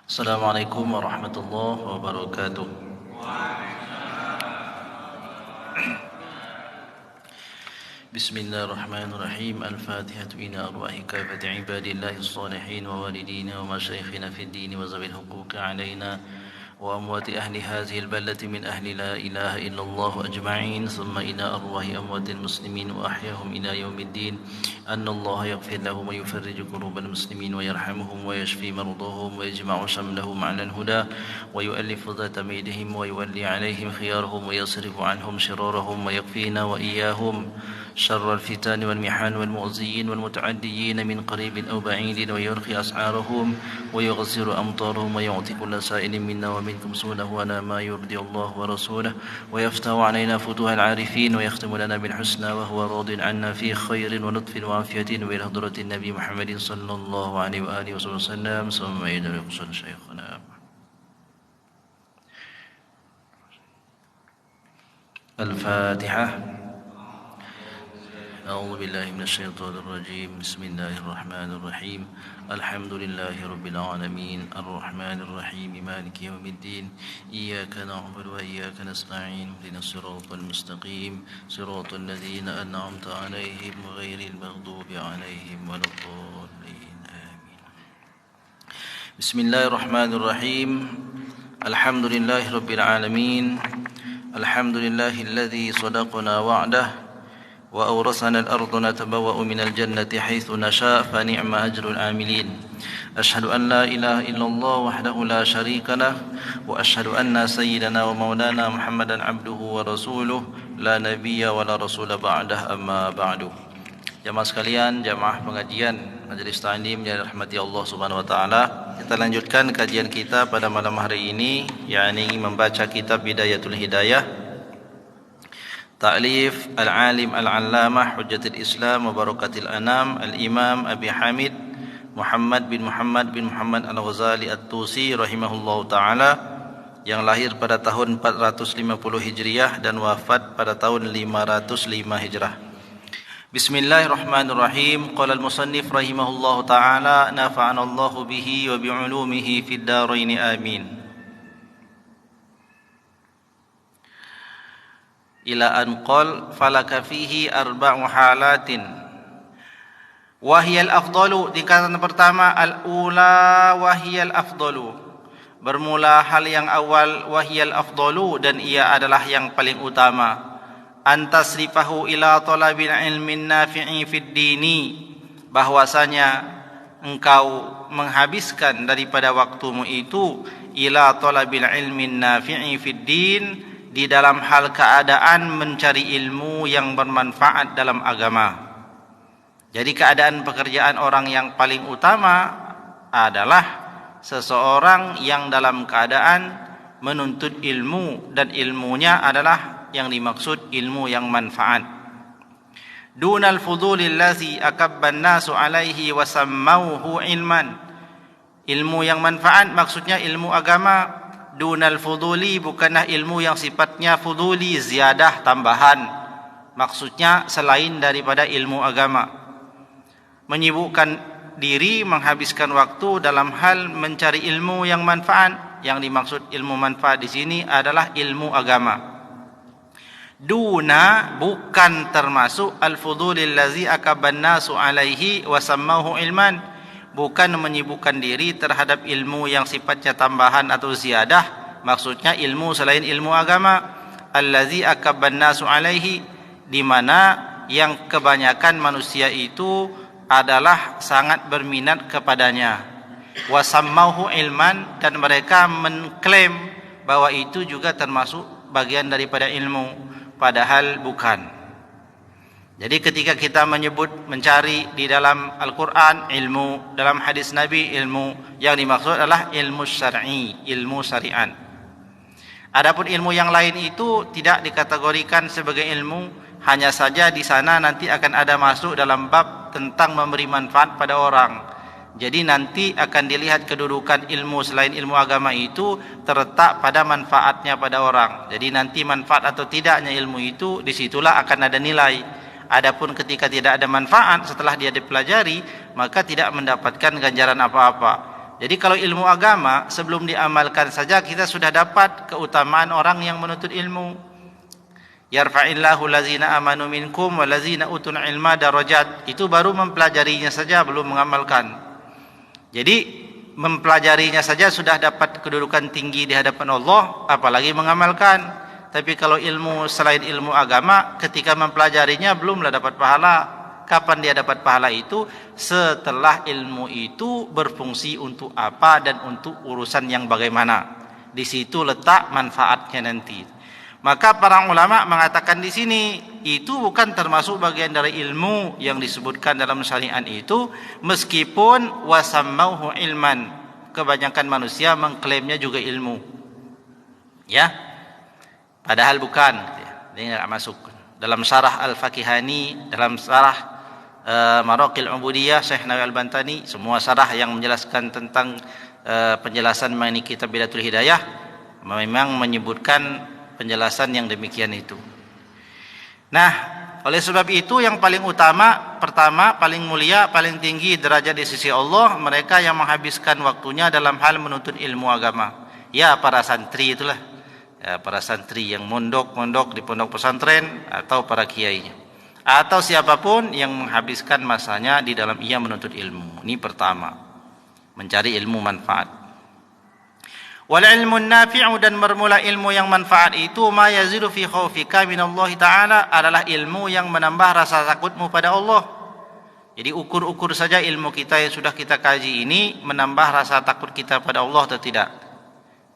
Assalamualaikum warahmatullahi wabarakatuh. Bismillahirrahmanirrahim. Al-Fatihah ila arwahi kafati ibadillahi as-salihin wa walidina wa masyayikhina fid din wa zawil huquqi alaina وأموات أهل هذه البلدة من أهل لا إله إلا الله أجمعين ثم إلى أرواح أموات المسلمين وأحياهم إلى يوم الدين أن الله يغفر لهم ويفرج كروب المسلمين ويرحمهم ويشفي مرضاهم ويجمع شملهم على الهدى ويؤلف ذات بينهم ويولي عليهم خيارهم ويصرف عنهم شرارهم ويكفينا وإياهم شر الفتن والمحن والمؤذيين والمتعديين من قريب أو بعيد ويرخي أسعارهم ويغزر أمطارهم ويعطي كل سائل منا ومنكم سؤله على ما يرضي الله ورسوله ويفتح علينا فتوح العارفين ويختم لنا بالحسنى وهو راض عنا في خير ولطف وعافية بحضرة النبي محمد صلى الله عليه وآله وسلم ثم يدرك شيخنا الفاتحة. أعوذ بالله من الشيطان الرجيم. بسم الله الرحمن الرحيم. الحمد لله رب العالمين الرحمن الرحيم مالك يوم الدين إياك نعبد وإياك نستعين اهدنا الصراط المستقيم صراط الذين أنعمت عليهم غير المغضوب عليهم ولا الضالين آمين. بسم الله الرحمن الرحيم. الحمد لله رب العالمين الحمد لله الذي صدقنا وعده وأورثنا الأرض نتبوأ من الجنة حيث نشاء فنعم أجر العاملين. أشهد أن لا إله إلا الله وحده لا شريك له وأشهد أن سيدنا ومولانا محمدا عبده ورسوله لا نبي ولا رسول بعده أما بعد. Jamaah sekalian, jamaah pengajian Majelis Ta'lim yang dirahmati Allah Subhanahu wa taala, kita lanjutkan kajian kita pada malam hari ini, yakni membaca kitab Bidayatul Hidayah Ta'lif Al-Alim Al-Allamah Hujjatul Islam wa Barakatil Anam Al-Imam Abi Hamid Muhammad bin Muhammad Al-Ghazali At-Tusi rahimahullahu ta'ala, yang lahir pada tahun 450 Hijriah dan wafat pada tahun 505 Hijrah. Bismillahirrahmanirrahim. Qala al-musannif rahimahullahu ta'ala, nafa'ana Allahu bihi wa bi'ulumihi fid darain amin. Ila an qal falaka fihi arba'u halatin wahiyal afdalu. Tingkatan pertama al-ula wahiyal afdalu, bermula hal yang awal, wahiyal afdalu, dan ia adalah yang paling utama. Antasrifahu ila talabil ilmin nafi'i fid dini, bahwasanya engkau menghabiskan daripada waktumu itu ila talabil ilmin nafi'i fid din, di dalam hal keadaan mencari ilmu yang bermanfaat dalam agama. Jadi keadaan pekerjaan orang yang paling utama adalah seseorang yang dalam keadaan menuntut ilmu, dan ilmunya adalah yang dimaksud ilmu yang manfaat. Dunal fudulil ladzi akabban nasu alaihi wa sammauhu ilman. Ilmu yang manfaat maksudnya ilmu agama. Dunal fuduli, bukanlah ilmu yang sifatnya fuduli, ziyadah, tambahan. Maksudnya selain daripada ilmu agama. Menyibukkan diri, menghabiskan waktu dalam hal mencari ilmu yang manfaat. Yang dimaksud ilmu manfaat di sini adalah ilmu agama. Duna, bukan termasuk al-fudulil ladzi akabban nasu alaihi wa sammauhu ilman, bukan menyibukkan diri terhadap ilmu yang sifatnya tambahan atau ziyadah, maksudnya ilmu selain ilmu agama. Allazi akabban nasu alaihi, di mana yang kebanyakan manusia itu adalah sangat berminat kepadanya. Wasammauhu ilman, dan mereka mengklaim bahwa itu juga termasuk bagian daripada ilmu, padahal bukan. Jadi ketika kita menyebut mencari di dalam Al-Quran ilmu, dalam hadis Nabi ilmu, yang dimaksud adalah ilmu syar'i, ilmu syariat. Adapun ilmu yang lain itu tidak dikategorikan sebagai ilmu, hanya saja di sana nanti akan ada masuk dalam bab tentang memberi manfaat pada orang. Jadi nanti akan dilihat kedudukan ilmu selain ilmu agama itu terletak pada manfaatnya pada orang. Jadi nanti manfaat atau tidaknya ilmu itu, disitulah akan ada nilai. Adapun ketika tidak ada manfaat setelah dia dipelajari, maka tidak mendapatkan ganjaran apa-apa. Jadi kalau ilmu agama sebelum diamalkan saja kita sudah dapat keutamaan orang yang menuntut ilmu. Yarfa'illahu allazina amanu minkum wallazina utul ilma darajat. Itu baru mempelajarinya saja, belum mengamalkan. Jadi mempelajarinya saja sudah dapat kedudukan tinggi di hadapan Allah, apalagi mengamalkan. Tapi kalau ilmu selain ilmu agama, ketika mempelajarinya belumlah dapat pahala. Kapan dia dapat pahala itu? Setelah ilmu itu berfungsi untuk apa dan untuk urusan yang bagaimana. Di situ letak manfaatnya nanti. Maka para ulama mengatakan di sini itu bukan termasuk bagian dari ilmu yang disebutkan dalam syariat itu, meskipun wasammauhu ilman. Kebanyakan manusia mengklaimnya juga ilmu. Ya. Padahal bukan. Dia enggak masuk. Dalam syarah Al-Fakihani, dalam syarah Maraqil Ubudiyah Syekh Nawawi Al-Bantani, semua syarah yang menjelaskan tentang penjelasan mengenai kitab Bidatul Hidayah memang menyebutkan penjelasan yang demikian itu. Nah, oleh sebab itu yang paling utama, pertama, paling mulia, paling tinggi derajat di sisi Allah mereka yang menghabiskan waktunya dalam hal menuntut ilmu agama. Ya, para santri itulah. Ya, para santri yang mondok di pondok pesantren atau para kiainya. Atau siapapun yang menghabiskan masanya di dalam ia menuntut ilmu. Ini pertama, mencari ilmu manfaat. Wal ilmu nafi'u, dan bermula ilmu yang manfaat itu ma yazidu fi khaufika minallahi ta'ala, adalah ilmu yang menambah rasa takutmu pada Allah. Jadi ukur-ukur saja ilmu kita yang sudah kita kaji ini menambah rasa takut kita pada Allah atau tidak.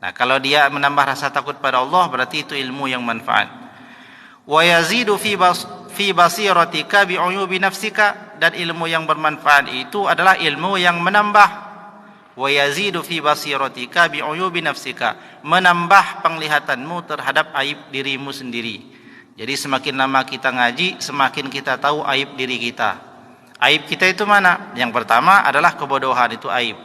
Nah, kalau dia menambah rasa takut pada Allah berarti itu ilmu yang manfaat. Wa yazidu fi basiratika bi uyubi nafsika, dan ilmu yang bermanfaat itu adalah ilmu yang menambah. Wa yazidu fi basiratika bi uyubi nafsika, menambah penglihatanmu terhadap aib dirimu sendiri. Jadi semakin lama kita ngaji, semakin kita tahu aib diri kita. Aib kita itu mana? Yang pertama adalah kebodohan, itu aib.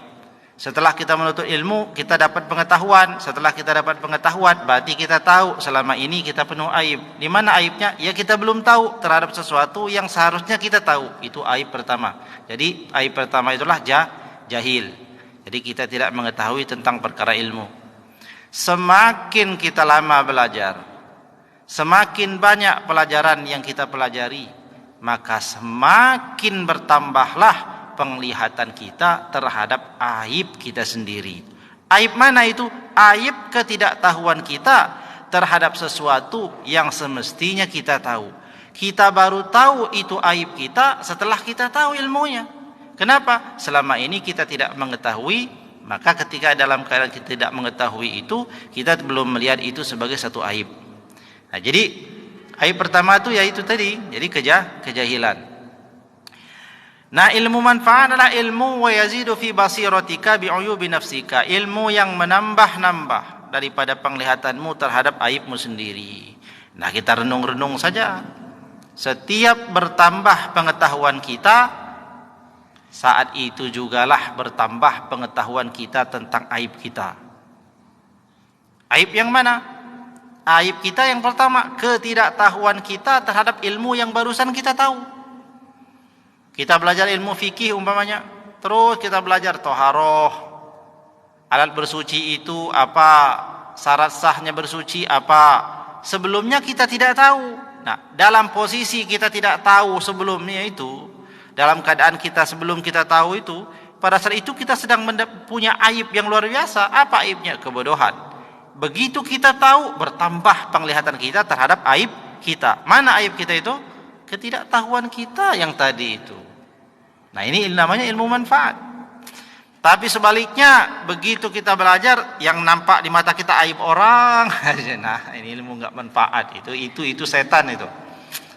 Setelah kita menuntut ilmu, kita dapat pengetahuan. Setelah kita dapat pengetahuan, berarti kita tahu selama ini kita penuh aib. Di mana aibnya? Ya kita belum tahu terhadap sesuatu yang seharusnya kita tahu. Itu aib pertama. Jadi aib pertama itulah jahil. Jadi kita tidak mengetahui tentang perkara ilmu. Semakin kita lama belajar, semakin banyak pelajaran yang kita pelajari, maka semakin bertambahlah penglihatan kita terhadap aib kita sendiri. Aib mana itu? Aib ketidaktahuan kita terhadap sesuatu yang semestinya kita tahu. Kita baru tahu itu aib kita setelah kita tahu ilmunya. Kenapa? Selama ini kita tidak mengetahui, maka ketika dalam keadaan kita tidak mengetahui itu, kita belum melihat itu sebagai satu aib. Nah, jadi aib pertama itu yaitu tadi, jadi kejahilan. Nah, ilmu manfaat adalah ilmu wa yazidu fi basiratika bi uyubi nafsika, ilmu yang menambah daripada penglihatanmu terhadap aibmu sendiri. Nah, kita renung-renung saja. Setiap bertambah pengetahuan kita, saat itu jugalah bertambah pengetahuan kita tentang aib kita. Aib yang mana? Aib kita yang pertama, ketidaktahuan kita terhadap ilmu yang barusan kita tahu. Kita belajar ilmu fikih umpamanya, terus kita belajar toharoh, alat bersuci itu apa, syarat sahnya bersuci apa. Sebelumnya kita tidak tahu. Nah, dalam posisi kita tidak tahu sebelumnya itu, dalam keadaan kita sebelum kita tahu itu, pada saat itu kita sedang punya aib yang luar biasa. Apa aibnya? Kebodohan. Begitu kita tahu, bertambah penglihatan kita terhadap aib kita. Mana aib kita itu? Ketidaktahuan kita yang tadi itu. Nah, ini namanya ilmu manfaat. Tapi sebaliknya, begitu kita belajar, yang nampak di mata kita aib orang, nah ini ilmu enggak manfaat. Itu setan itu.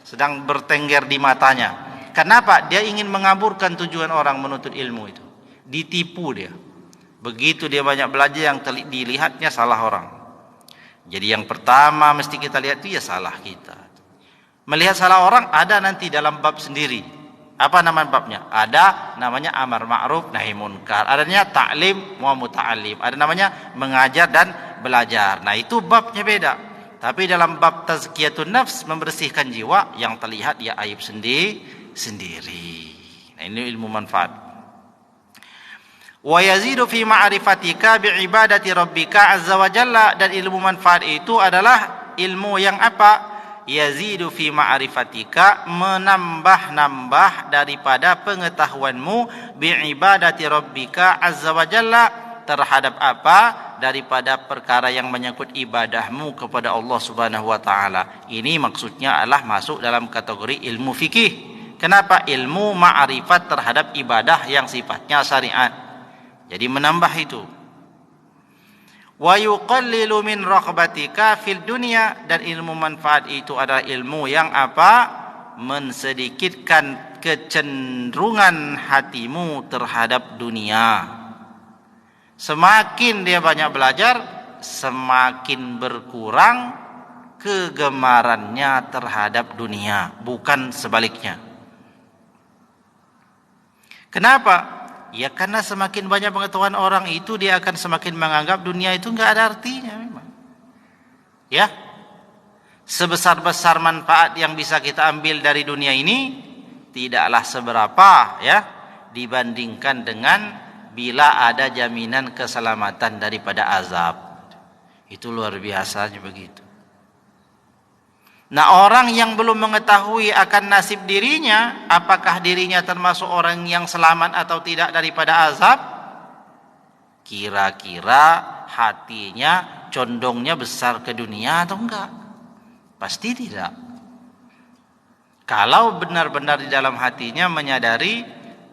Sedang bertengger di matanya. Kenapa? Dia ingin mengaburkan tujuan orang menuntut ilmu itu. Ditipu dia. Begitu dia banyak belajar, yang dilihatnya salah orang. Jadi yang pertama mesti kita lihat itu ya salah kita. Melihat salah orang ada nanti dalam bab sendiri. Apa nama babnya? Ada namanya amar ma'ruf nahi munkar. Adanya ta'lim wa muta'allim. Ada namanya mengajar dan belajar. Nah, itu babnya beda. Tapi dalam bab tazkiyatun nafs, membersihkan jiwa, yang terlihat ya aib sendiri. Nah, ini ilmu manfaat. Wa yazidu fi ma'rifatika bi ibadati rabbika azza wa jalla, dan ilmu manfaat itu adalah ilmu yang apa? Yazidu fi ma'rifatika, menambah-nambah daripada pengetahuanmu bi ibadati rabbika azza wa jalla, terhadap apa? Daripada perkara yang menyangkut ibadahmu kepada Allah Subhanahu wa taala. Ini maksudnya adalah masuk dalam kategori ilmu fikih. Kenapa? Ilmu ma'rifat terhadap ibadah yang sifatnya syariat. Jadi menambah itu. Wa yuqallilu min raghbatika fil dunya, dan ilmu manfaat itu adalah ilmu yang apa? Mensedikitkan kecenderungan hatimu terhadap dunia. Semakin dia banyak belajar, semakin berkurang kegemarannya terhadap dunia, bukan sebaliknya. Kenapa? Ya karena semakin banyak pengetahuan orang itu, dia akan semakin menganggap dunia itu enggak ada artinya memang. Ya. Sebesar-besar manfaat yang bisa kita ambil dari dunia ini tidaklah seberapa ya dibandingkan dengan bila ada jaminan keselamatan daripada azab. Itu luar biasanya begitu. Nah, orang yang belum mengetahui akan nasib dirinya, apakah dirinya termasuk orang yang selamat atau tidak daripada azab, kira-kira hatinya condongnya besar ke dunia atau enggak? Pasti tidak. Kalau benar-benar di dalam hatinya menyadari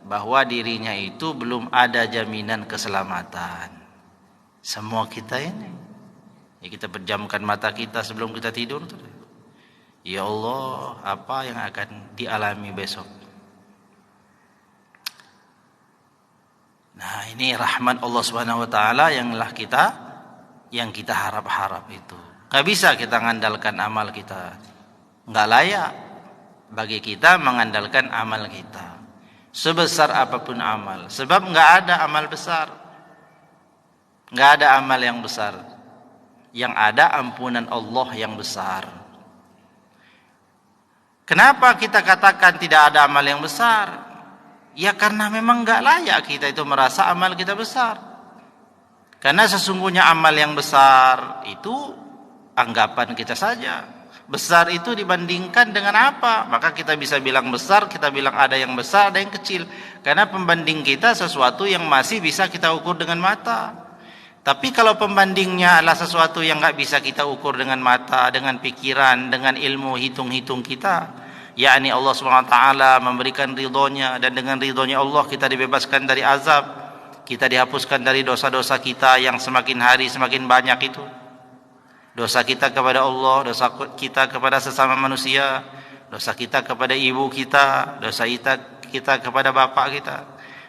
bahwa dirinya itu belum ada jaminan keselamatan. Semua kita ini, ya kita pejamkan mata kita sebelum kita tidur. Ya Allah, apa yang akan dialami besok? Nah, ini rahmat Allah Subhanahu wa taala yang kita harap-harap itu. Gak bisa kita mengandalkan amal kita. Gak layak bagi kita mengandalkan amal kita. Sebesar apapun amal, sebab enggak ada amal besar, enggak ada amal yang besar. Yang ada ampunan Allah yang besar. Kenapa kita katakan tidak ada amal yang besar? Ya karena memang enggak layak kita itu merasa amal kita besar. Karena sesungguhnya amal yang besar itu anggapan kita saja. Besar itu dibandingkan dengan apa? Maka kita bisa bilang besar, kita bilang ada yang besar, ada yang kecil. Karena pembanding kita sesuatu yang masih bisa kita ukur dengan mata. Tapi kalau pembandingnya adalah sesuatu yang gak bisa kita ukur dengan mata, dengan pikiran, dengan ilmu hitung-hitung kita, yakni Allah SWT memberikan ridhonya, dan dengan ridhonya Allah kita dibebaskan dari azab, kita dihapuskan dari dosa-dosa kita yang semakin hari semakin banyak itu. Dosa kita kepada Allah, dosa kita kepada sesama manusia, dosa kita kepada ibu kita, dosa kita kepada bapak kita,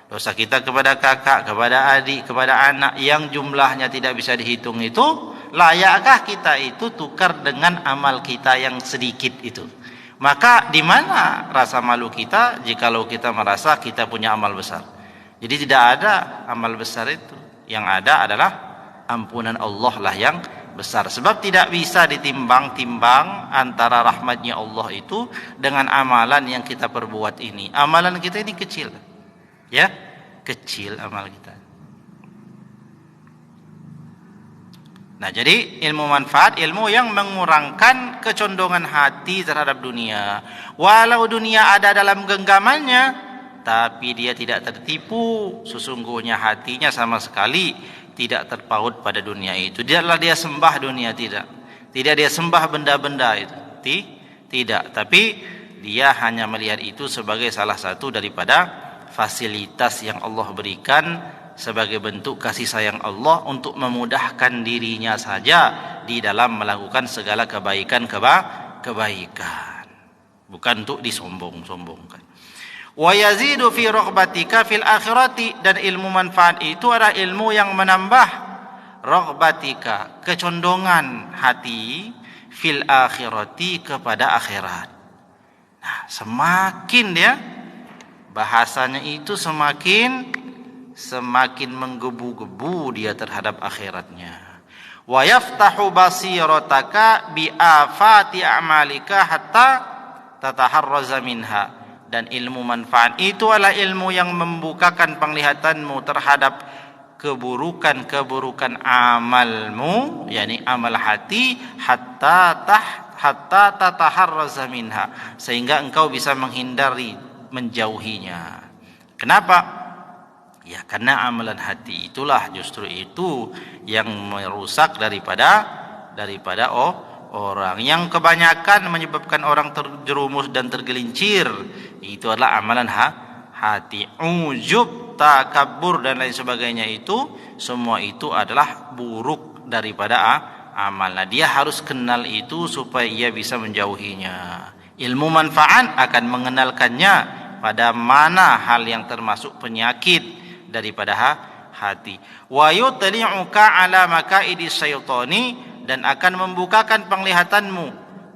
dosa kita kepada kakak, kepada adik, kepada anak yang jumlahnya tidak bisa dihitung itu, layakkah kita itu tukar dengan amal kita yang sedikit itu? Maka di mana rasa malu kita jikalau kita merasa kita punya amal besar? Jadi tidak ada amal besar itu. Yang ada adalah ampunan Allah lah yang besar. Sebab tidak bisa ditimbang-timbang antara rahmatnya Allah itu dengan amalan yang kita perbuat ini. Amalan kita ini kecil. Ya, kecil amal kita. Nah, jadi ilmu manfaat, ilmu yang mengurangkan kecondongan hati terhadap dunia. Walau dunia ada dalam genggamannya, tapi dia tidak tertipu. Sesungguhnya hatinya sama sekali tidak terpaut pada dunia itu. Tidaklah dia sembah dunia, tidak. Tidak dia sembah benda-benda itu. Tidak. Tapi dia hanya melihat itu sebagai salah satu daripada fasilitas yang Allah berikan sebagai bentuk kasih sayang Allah untuk memudahkan dirinya saja di dalam melakukan segala kebaikan. Bukan untuk disombong-sombongkan. Wa yazidu fi raghbatika fil akhirati, dan ilmu manfaat itu adalah ilmu yang menambah raghbatika, kecondongan hati, fil akhirati, kepada akhirat. Nah, semakin dia bahasanya itu semakin menggebu-gebu dia terhadap akhiratnya. Wa yaftahu basirataka bi afati a'malika hatta tataharraza minha, dan ilmu manfaat itu adalah ilmu yang membukakan penglihatanmu terhadap keburukan-keburukan amalmu, yakni amal hati, hatta tataharraza minha, sehingga engkau bisa menghindari, menjauhinya. Kenapa? Ya karena amalan hati itulah justru itu yang merusak daripada orang. Yang kebanyakan menyebabkan orang terjerumus dan tergelincir itu adalah amalan hati. Ujub, takabur dan lain sebagainya, itu semua itu adalah buruk daripada amal. Nah, dia harus kenal itu supaya ia bisa menjauhinya. Ilmu manfaat akan mengenalkannya pada mana hal yang termasuk penyakit daripada hati. Wa yutli'uka ala makaidi syaitani, dan akan membukakan penglihatanmu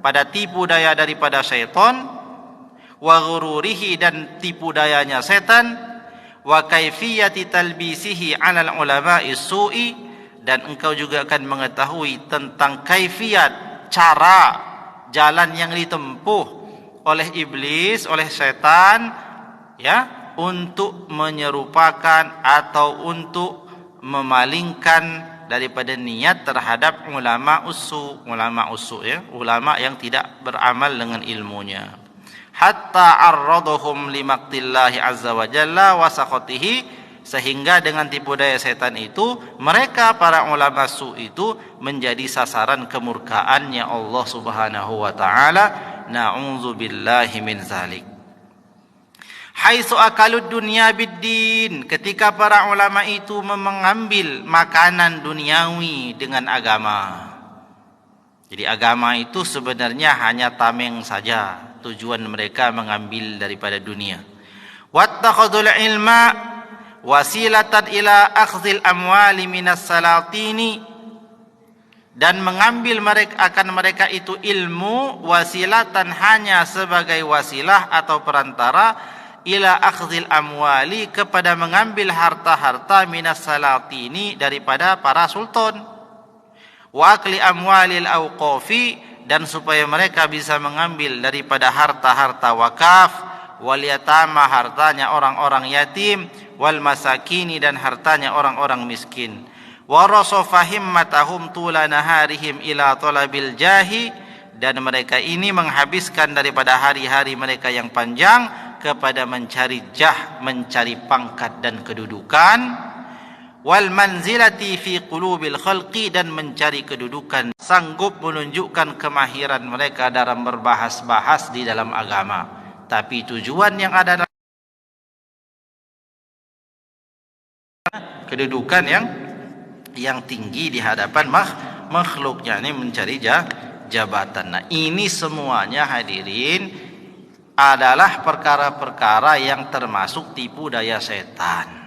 pada tipu daya daripada syaitan, wa ghururihi, dan tipu dayanya setan, wa kaifiyati talbisihi 'alal ulama'i su'i, dan engkau juga akan mengetahui tentang kaifiat, cara, jalan yang ditempuh oleh iblis, oleh setan, ya, untuk menyerupakan atau untuk memalingkan daripada niat terhadap ulama usu, ya, ulama yang tidak beramal dengan ilmunya. Hatta arradhum limaktillahi azza wa jalla wa sakhatihi, sehingga dengan tipu daya setan itu mereka para ulama su itu menjadi sasaran kemurkaannya Allah Subhanahu wa taala. Na'udzubillahi min zalik. Haitsu akalud dunya biddin, ketika para ulama itu mengambil makanan duniawi dengan agama. Jadi agama itu sebenarnya hanya tameng saja, tujuan mereka mengambil daripada dunia. Wattakhadul ilma wasilatan ila akhdhil amwali minas salatini, dan mengambil mereka itu ilmu wasilatan hanya sebagai wasilah atau perantara, ila akhdhil amwali, kepada mengambil harta-harta, minas salatini, daripada para sultan, wa akli amwalil awqafi, dan supaya mereka bisa mengambil daripada harta-harta wakaf, wal yatama, hartanya orang-orang yatim, wal masakini, dan hartanya orang-orang miskin, wa rasafa himmatahum tula naharihim ila talabil jahi, dan mereka ini menghabiskan daripada hari-hari mereka yang panjang kepada mencari jah, mencari pangkat dan kedudukan, wal manzilati fi qulubil khalqi, dan mencari kedudukan, sanggup menunjukkan kemahiran mereka dalam berbahas-bahas di dalam agama, tapi tujuan yang ada dalam kedudukan yang tinggi di hadapan makhluknya, ini mencari jabatan. Nah, ini semuanya hadirin adalah perkara-perkara yang termasuk tipu daya setan.